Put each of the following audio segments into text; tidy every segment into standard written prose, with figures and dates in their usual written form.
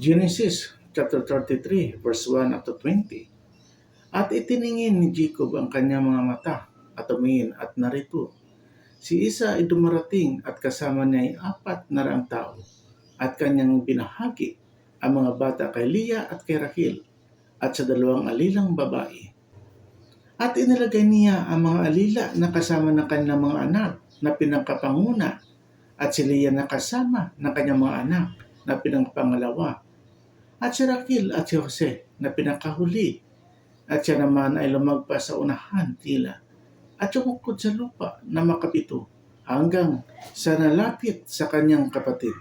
Genesis chapter 33 verse 1 up to 20. At itiningin ni Jacob ang kanyang mga mata at tumingin at narito, si Isa ay dumarating at kasama niya ay 400 tao at kanyang binahagi ang mga bata kay Leah at kay Rachel at sa 2 alilang babae. At inilagay niya ang mga alila na kasama ng kanyang mga anak na pinangkapanguna at si Leah na kasama ng kanyang mga anak na pinangpangalawa at si Rachel at si Jose na pinakahuli at siya naman ay lumagpas sa unahan nila at sumukod sa lupa na makapito hanggang sa nalapit sa kanyang kapatid.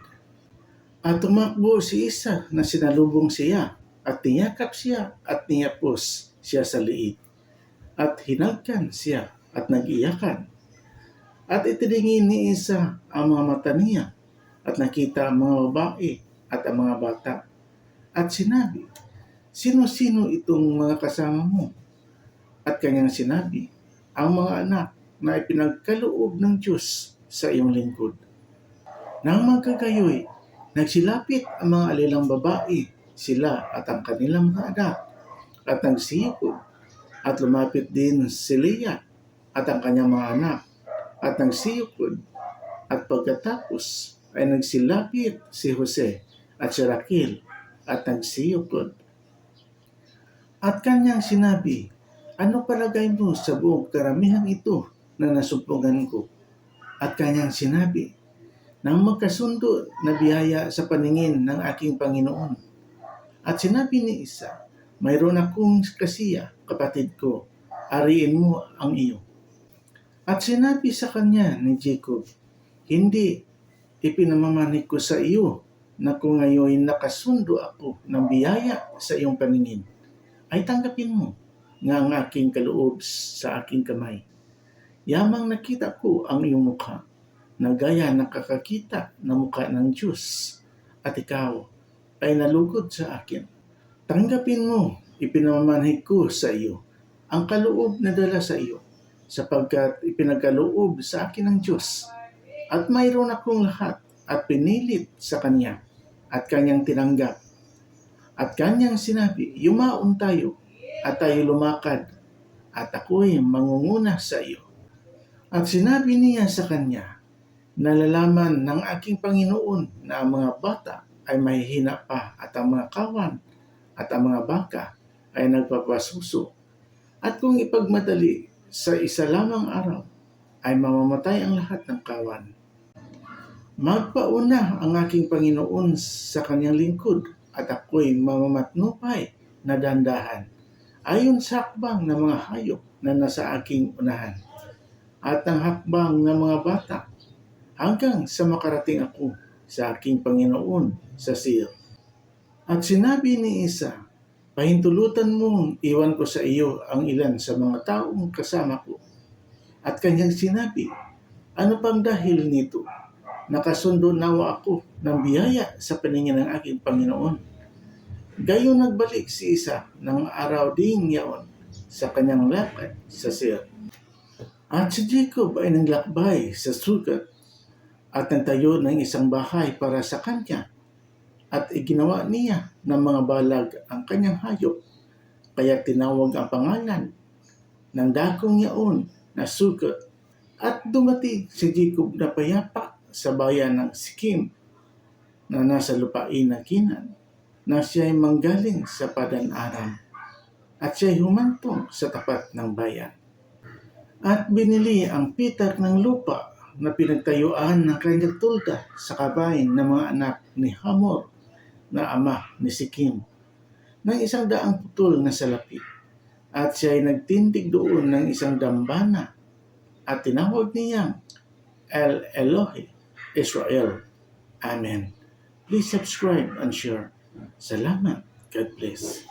At tumakbo si Isa na sinalubong siya at niyakap siya at niyapos siya sa liig at hinagkan siya at nag-iyakan. At itiningin ni Isa ang mga mata niya at nakita ang mga babae at ang mga bata at sinabi, "Sino-sino itong mga kasama mo?" At kanyang sinabi, "Ang mga anak na ipinagkaloob ng Diyos sa iyong lingkod." Nang magkagayoy, nagsilapit ang mga alilang babae, sila at ang kanilang mga anak, at nagsiyukod, at lumapit din si Leah at ang kanyang mga anak, at nagsiyukod, at pagkatapos ay nagsilapit si Jose at si Rachel, at nagsiyukod. At kanyang sinabi, "Ano palagay mo sa buong karamihan ito na nasumpungan ko?" At kanyang sinabi, "Nang magkasundo na biyaya sa paningin ng aking Panginoon." At sinabi ni Isa, "Mayroon akong kasiya, kapatid ko, ariin mo ang iyo." At sinabi sa kanya ni Jacob, "Hindi ipinamamanig ko sa iyo na kung ngayon nakasundo ako ng biyaya sa iyong paningin, ay tanggapin mo nga ang aking kaloob sa aking kamay. Yamang nakita ko ang iyong mukha, na gaya nakakakita na mukha ng Diyos, at ikaw ay nalugod sa akin. Tanggapin mo, ipinamamanhig ko sa iyo ang kaloob na dala sa iyo, sapagkat ipinagkaloob sa akin ng Diyos, at mayroon akong lahat at pinilit sa Kanya, at Kanyang tinanggap. At Kanyang sinabi, yumaon tayo, at tayo lumakad, at ako'y mangunguna sa iyo." At sinabi niya sa kanya, "Nalalaman ng aking Panginoon na ang mga bata ay mahihina pa at ang mga kawan at ang mga baka ay nagpapasuso. At kung ipagmadali sa isa lamang araw, ay mamamatay ang lahat ng kawan. Magpauna ang aking Panginoon sa kanyang lingkod at ako'y mamamatnupay na dandahan ayon sa hakbang ng mga hayop na nasa aking unahan at ang hakbang ng mga bata hanggang sa makarating ako sa aking Panginoon sa Sion." At sinabi ni Isa, "Pahintulutan mong iwan ko sa iyo ang ilan sa mga taong kasama ko." At kanyang sinabi, "Ano pang dahil nito? Nakasundo nawa ako ng biyaya sa paningin ng aking Panginoon." Gayon nagbalik si Isa ng araw ding yaon sa kanyang lakad sa Seir. At si Jacob ay naglakbay sa sugat at nagtayo ng isang bahay para sa kanya, at iginawa niya ng mga balag ang kanyang hayop, kaya tinawag ang pangalan ng dakong yaon na sugat. At dumating si Jacob na payapa sa bayan ng Sikim na nasa lupain ng Kinan, na siya'y manggaling sa Padan-aram, at siya'y humantong sa tapat ng bayan. At binili ang pitak ng lupa na pinagtayuan ng kanyang tulda sa kabahin ng mga anak ni Hamor na ama ni Sikim ng 100 putol na salapi. At siya'y nagtindig doon ng isang dambana at tinawag niyang El Elohe Israel. Amen. Please subscribe and share. Salamat. God bless.